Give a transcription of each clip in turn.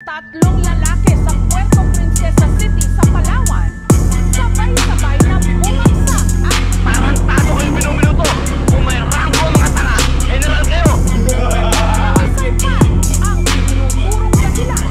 tatlong lalaki sa Puerto Princesa City sa Palawan. Sabay-sabay na bumagsak at Parang tato kayo minuminuto. Kung may ranggo mga tanga, general kayo. isay pa ang tinutulong dahilan.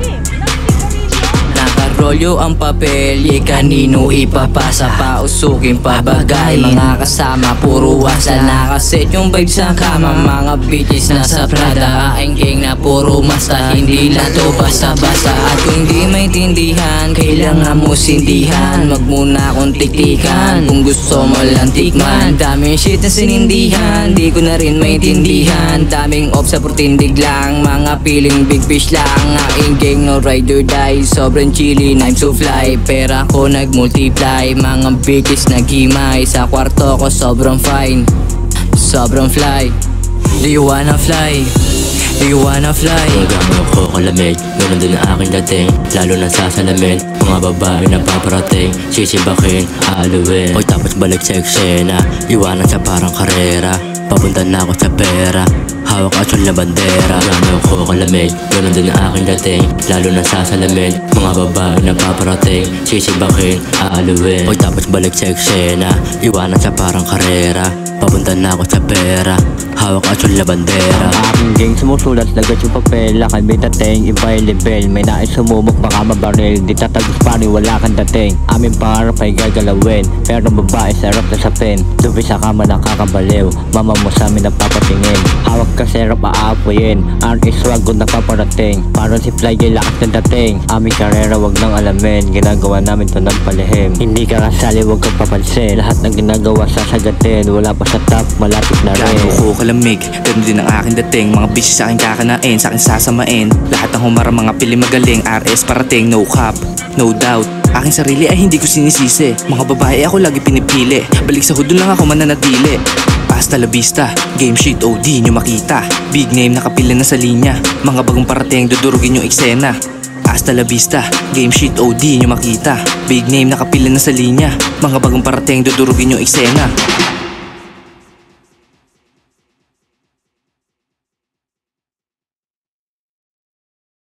Team ng sigarilyo. Nakarolyo ang papel, kanino ipapasa pa usukin pa bagay. Mga kasama, puro wasa. Nakaset yung vibe sa kama. Mga bitches na sa Prada, aking gang na puro masta. Hindi lang to basta-basta. At kung hindi maintindihan, kailangan mo sindihan. Wag muna akong titikan, kung gusto mo lang tikman. Daming shit na sinindihan, di ko na rin maintindihan. Daming off sa putindig lang, mga feeling big fish lang. Aking gang no ride or die, sobrang chilly, I'm so fly. Pera ko nag-multiply, mga bitches naghimay. Sa kwarto ko sobrang fine, sobrang fly. Do you wanna fly? Do you wanna fly? Gagano ko kalamig, ganun din ang aking dating. Lalo na sa salamin, mga babae na paparating. Sisibakin, aaluin, o tapos balik sa eksena. Iwanan sa parang karera, papunta na ako sa pera. Hawak asul na bandera. Gagano ko kalamig, ganun din ang aking dating. Lalo na sa salamin, mga babae na paparating. Sisibakin, aaluin, o tapos balik sa eksena. Iwanan sa parang karera, papunta na ako sa pera. Hawak asul na bandera. Aking gang sumusulat, lagat yung papel. Lakay may dating, iba yung level. May nais sumubok, baka mabaril. Di tatagos pa rin, wala kang dating. Aming pangarap ay gagalawin, pero babae sarap na sa pen. Dubi sa kama nakakabaliw, mama mo sa amin napapatingin. Hawak ka serap aapoyin, RS wag kung napaparating. Parang si Fly ay lakas na dating. Aming karera wag nang alamin, ginagawa namin to ng palihim. Hindi ka kasali, wag kang papansin. Lahat ng ginagawa sasagatin, wala pa sa top, malapit na rin. Gago ko kalamig, ganun din ang aking dating. Mga bitches sa akin kakanain, sa akin sasamain. Lahat ng humara mga pili magaling, RS parating, no cap, no doubt. Aking sarili ay hindi ko sinisisi, mga babae ako lagi pinipili. Balik sa hood lang ako mananatili. Hasta la vista, game shit OD nyo makita. Big name nakapila na sa linya, mga bagong parating dudurugin yung eksena. Hasta la vista, game shit OD nyo makita. Big name nakapila na sa linya, mga bagong parating dudurugin yung eksena.